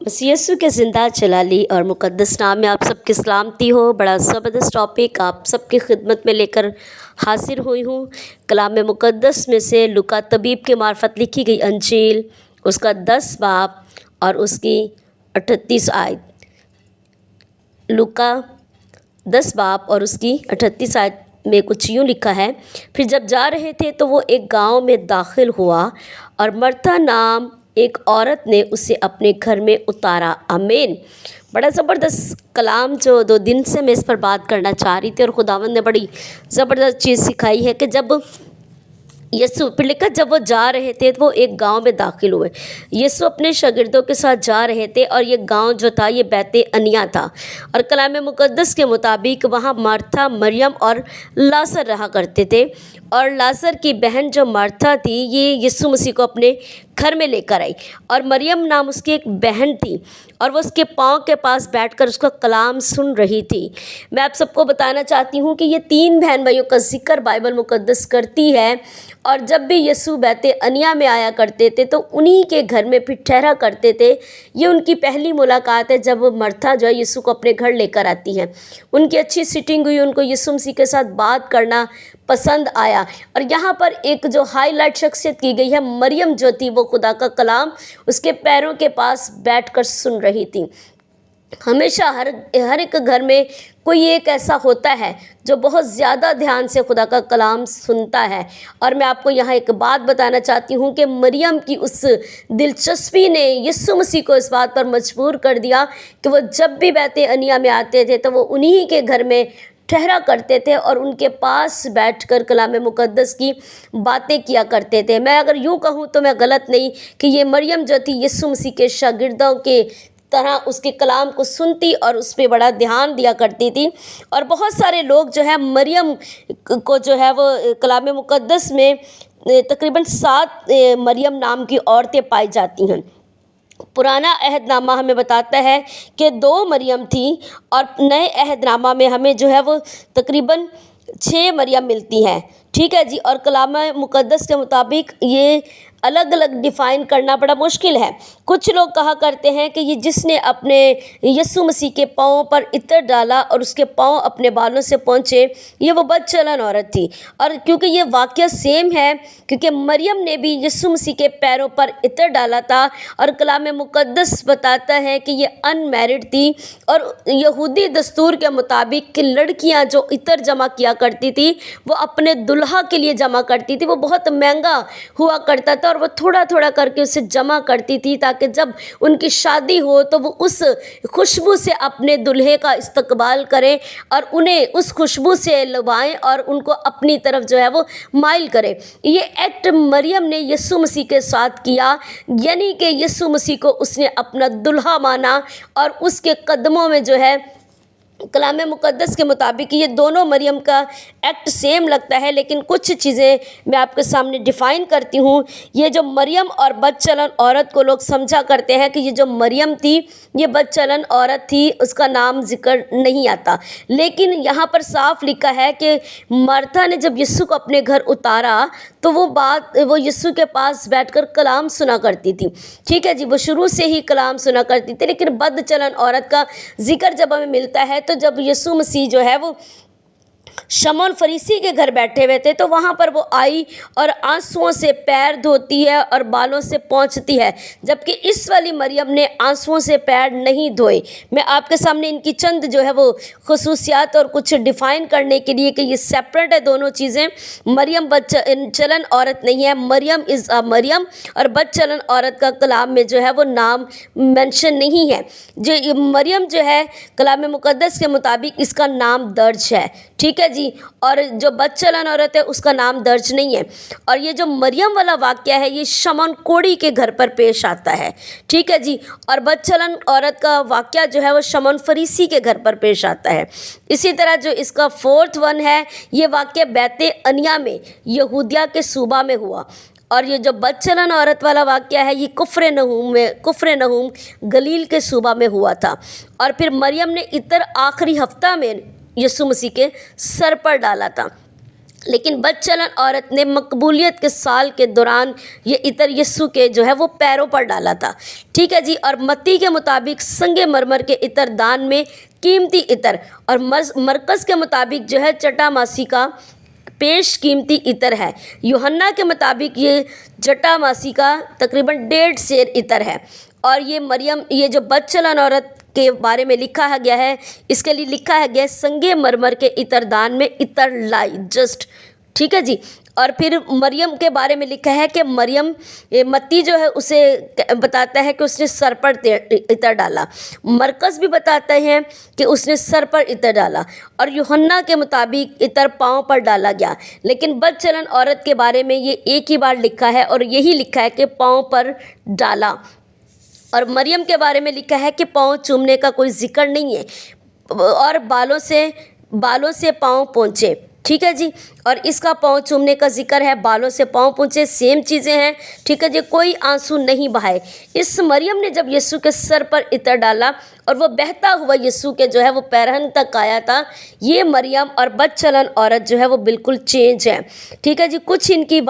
मसीह यीशु के ज़िंदा जलाली और मुक़द्दस नाम में आप सबकी सलामती हो। बड़ा ज़बरदस्त टॉपिक आप सबकी खिदमत में लेकर हाजिर हुई हूँ। कलाम मुक़द्दस में से लूका तबीब के मार्फत लिखी गई अंजील, उसका 10 बाब और उसकी 38 आयत। लूका 10 बाब और उसकी 38 आयत में कुछ यूँ लिखा है, फिर जब जा रहे थे तो वो एक गांव में दाखिल हुआ और मर्था नाम एक औरत ने उसे अपने घर में उतारा। आमीन। बड़ा ज़बरदस्त कलाम जो 2 दिन से मैं इस पर बात करना चाह रही थी और खुदावंद ने बड़ी ज़बरदस्त चीज़ सिखाई है कि जब यीशु फिर लिखा जब वो जा रहे थे तो वो एक गांव में दाखिल हुए। यीशु अपने शागिर्दों के साथ जा रहे थे और ये गांव जो था ये बैते अनिया था और कलाम मुक़द्दस के मुताबिक वहाँ मार्था, मरियम और लाजर रहा करते थे। और लाजर की बहन जो मार्था थी ये यीशु मसीह को अपने घर में लेकर आई और मरियम नाम उसकी एक बहन थी और वो उसके पाँव के पास बैठकर उसका कलाम सुन रही थी। मैं आप सबको बताना चाहती हूँ कि ये 3 बहन भाइयों का जिक्र बाइबल मुक़द्दस करती है और जब भी यीशु बैते अनिया में आया करते थे तो उन्हीं के घर में फिर ठहरा करते थे। ये उनकी पहली मुलाकात है जब मर्था जो है यीशु को अपने घर लेकर आती है। उनकी अच्छी सिटिंग हुई, उनको यीशु मसीह के साथ बात करना पसंद आया और यहाँ पर एक जो हाईलाइट शख्सियत की गई है, मरियम जो थी वो खुदा का कलाम उसके पैरों के पास बैठकर सुन रही थी। हमेशा हर एक घर में कोई एक ऐसा होता है जो बहुत ज़्यादा ध्यान से खुदा का कलाम सुनता है। और मैं आपको यहाँ एक बात बताना चाहती हूँ कि मरियम की उस दिलचस्पी ने यीशु मसीह को इस बात पर मजबूर कर दिया कि वो जब भी बैते अनिया में आते थे तो वो उन्हीं के घर में ठहरा करते थे और उनके पास बैठकर कलाम मुक़द्दस की बातें किया करते थे। मैं अगर यूँ कहूँ तो मैं गलत नहीं कि ये मरियम जो थी यीशु मसीह के शागिर्दों के तरह उसके कलाम को सुनती और उस पर बड़ा ध्यान दिया करती थी। और बहुत सारे लोग जो है मरियम को जो है वो कलाम मुक़द्दस में तकरीबन 7 मरियम नाम की औरतें पाई जाती हैं। पुराना अहदनामा हमें बताता है कि 2 मरियम थी और नए अहदनामा में हमें जो है वो तकरीबन 6 मरियम मिलती हैं। ठीक है जी। और कलाम मुक़द्दस के मुताबिक ये अलग अलग डिफ़ाइन करना बड़ा मुश्किल है। कुछ लोग कहा करते हैं कि ये जिसने अपने यीशु मसीह के पाँव पर इत्र डाला और उसके पाँव अपने बालों से पहुँचे, ये वो बदचलन औरत थी। और क्योंकि ये वाक़या सेम है, क्योंकि मरियम ने भी यीशु मसीह के पैरों पर इत्र डाला था और कलाम मुक़द्दस बताता है कि ये अनमैरिड थी। और यहूदी दस्तूर के मुताबिक कि लड़कियाँ जो इत्र जमा किया करती थी वो अपने दुल्हा के लिए जमा करती थी। वो बहुत महंगा हुआ करता था और वो थोड़ा थोड़ा करके उसे जमा करती थी ताकि जब उनकी शादी हो तो वो उस खुशबू से अपने दुल्हे का इस्तकबाल करें और उन्हें उस खुशबू से लुभाएं और उनको अपनी तरफ जो है वो माइल करें। ये एक्ट मरियम ने यीशु मसीह के साथ किया, यानी कि यीशु मसीह को उसने अपना दुल्हा माना और उसके कदमों में जो है कलाम मुक़द्दस के मुताबिक ये दोनों मरियम का एक्ट सेम लगता है। लेकिन कुछ चीज़ें मैं आपके सामने डिफ़ाइन करती हूँ। ये जो मरियम और बदचलन औरत को लोग समझा करते हैं कि ये जो मरियम थी ये बदचलन औरत थी, उसका नाम जिक्र नहीं आता। लेकिन यहाँ पर साफ लिखा है कि मार्था ने जब यीशु को अपने घर उतारा तो वो यीशु के पास बैठकर कलाम सुना करती थी। ठीक है जी। वो शुरू से ही कलाम सुना करती थी। लेकिन बदचलन औरत का जिक्र जब हमें मिलता है तो जब यीशु मसीह जो है वो शमौन फरीसी के घर बैठे हुए थे तो वहाँ पर वो आई और आंसुओं से पैर धोती है और बालों से पोंछती है, जबकि इस वाली मरियम ने आंसुओं से पैर नहीं धोए। मैं आपके सामने इनकी चंद जो है वो खुसूसियात और कुछ डिफ़ाइन करने के लिए कि ये सेपरेट है दोनों चीज़ें। मरियम बदचलन औरत नहीं है, मरियम इज़ अ मरियम। और बदचलन औरत का कलाम में जो है वो नाम मेंशन नहीं है। जो मरियम जो है कलाम मुक़द्दस के मुताबिक इसका नाम दर्ज है। ठीक है जी। और जो बदचलन औरत है उसका नाम दर्ज नहीं है। और ये जो मरियम वाला वाक़या है ये शमौन कोढ़ी के घर पर पेश आता है। ठीक है जी। और बदचलन औरत का वाक़या जो है वो शमौन फरीसी के घर पर पेश आता है। इसी तरह जो इसका 4th वन है ये वाक़या बैते अनिया में यहूदिया के सूबा में हुआ। और ये जो बदचलन औरत वाला वाक़या है ये कुफ्र नहूम गलील के सूबा में हुआ था। और फिर मरियम ने इतर आखिरी हफ्ता में यीशु मसीह के सर पर डाला था। لیکن بدچلن عورت نے مقبولیت کے سال کے دوران یہ عطر یسوع کے جو ہے وہ پیروں پر ڈالا تھا، ٹھیک ہے جی۔ اور متی کے مطابق سنگ مرمر کے عطر دان میں قیمتی عطر، اور مرکز کے مطابق جو ہے جٹا ماسی کا پیش قیمتی عطر ہے۔ یوحنا کے مطابق یہ جٹا ماسی کا تقریباً 1.5 سیر عطر ہے۔ اور یہ مریم، یہ جو بدچلن عورت کے بارے میں لکھا گیا ہے، اس کے لیے لکھا ہے گیا سنگ مرمر کے عطر دان میں عطر لائی، جسٹ، ٹھیک ہے جی۔ اور پھر مریم کے بارے میں لکھا ہے کہ مریم، متی جو ہے اسے بتاتا ہے کہ اس نے سر پر عطر ڈالا، مرکز بھی بتاتے ہیں کہ اس نے سر پر عطر ڈالا، اور یوحنا کے مطابق عطر پاؤں پر ڈالا گیا۔ لیکن بدچلن عورت کے بارے میں یہ ایک ہی بار لکھا ہے، اور یہی لکھا ہے کہ پاؤں پر ڈالا۔ اور مریم کے بارے میں لکھا ہے کہ پاؤں چومنے کا کوئی ذکر نہیں ہے، اور بالوں سے پاؤں پہنچے، ٹھیک ہے جی۔ اور اس کا پاؤں چومنے کا ذکر ہے، بالوں سے پاؤں پہنچے، سیم چیزیں ہیں، ٹھیک ہے جی۔ کوئی آنسو نہیں بہائے۔ اس مریم نے جب یسوع کے سر پر عطر ڈالا اور وہ بہتا ہوا یسوع کے جو ہے وہ پیرہن تک آیا تھا، یہ مریم اور بدچلن عورت جو ہے وہ بالکل چینج ہے، ٹھیک ہے جی۔ کچھ ان کی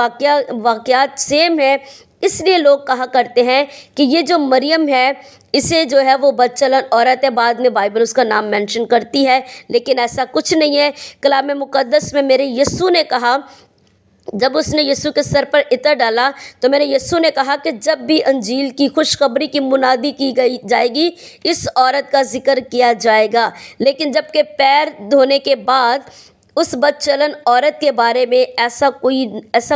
واقعات سیم ہے، اس لیے لوگ کہا کرتے ہیں کہ یہ جو مریم ہے اسے جو ہے وہ بدچلن عورت ہے، بعد میں بائبل اس کا نام مینشن کرتی ہے، لیکن ایسا کچھ نہیں ہے۔ کلام مقدس میں میرے یسوع نے کہا، جب اس نے یسوع کے سر پر عطر ڈالا تو میرے یسوع نے کہا کہ جب بھی انجیل کی خوشخبری کی منادی کی جائے گی، اس عورت کا ذکر کیا جائے گا۔ لیکن جب کہ پیر دھونے کے بعد اس بدچلن عورت کے بارے میں ایسا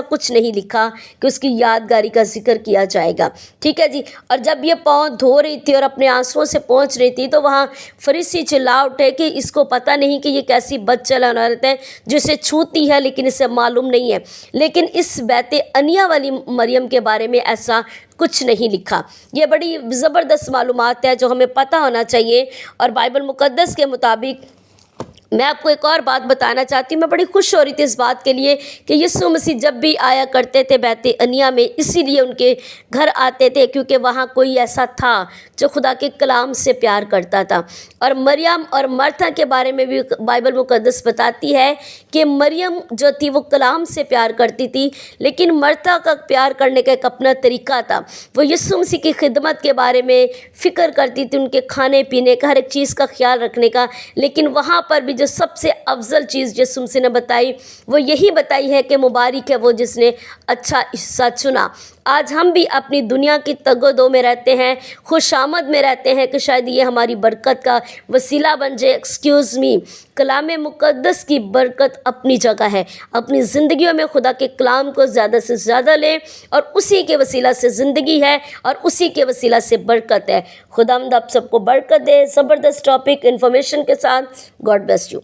کچھ نہیں لکھا کہ اس کی یادگاری کا ذکر کیا جائے گا، ٹھیک ہے جی۔ اور جب یہ پاؤں دھو رہی تھی اور اپنے آنسوؤں سے پہنچ رہی تھی تو وہاں فریسی چلا اٹھے کہ اس کو پتہ نہیں کہ یہ کیسی بدچلن عورت ہے جسے چھوتی ہے لیکن اسے معلوم نہیں ہے۔ لیکن اس بیت عنیہ والی مریم کے بارے میں ایسا کچھ نہیں لکھا۔ یہ بڑی زبردست معلومات ہے جو ہمیں پتہ ہونا چاہیے۔ اور بائبل مقدس کے مطابق میں آپ کو ایک اور بات بتانا چاہتی ہوں، میں بڑی خوش ہو رہی تھی اس بات کے لیے کہ یسوع مسیح جب بھی آیا کرتے تھے بیت عنیہ میں، اسی لیے ان کے گھر آتے تھے کیونکہ وہاں کوئی ایسا تھا جو خدا کے کلام سے پیار کرتا تھا۔ اور مریم اور مرتھا کے بارے میں بھی بائبل مقدس بتاتی ہے کہ مریم جو تھی وہ کلام سے پیار کرتی تھی، لیکن مرتھا کا پیار کرنے کا ایک اپنا طریقہ تھا۔ وہ یسوع مسیح کی خدمت کے بارے میں فکر کرتی تھی، ان کے کھانے پینے کا، ہر ایک چیز کا خیال رکھنے کا، لیکن وہاں پر بھی جو سب سے افضل چیز یسوع مسیح نے بتائی وہ یہی بتائی ہے کہ مبارک ہے وہ جس نے اچھا حصہ چنا۔ آج ہم بھی اپنی دنیا کی تگ و دو میں رہتے ہیں، خوش آمد میں رہتے ہیں کہ شاید یہ ہماری برکت کا وسیلہ بن جائے۔ ایکسکیوز می، کلام مقدس کی برکت اپنی جگہ ہے۔ اپنی زندگیوں میں خدا کے کلام کو زیادہ سے زیادہ لیں، اور اسی کے وسیلہ سے زندگی ہے اور اسی کے وسیلہ سے برکت ہے۔ خداوند آپ سب کو برکت دے۔ زبردست ٹاپک انفارمیشن کے ساتھ، گاڈ بلیس یو۔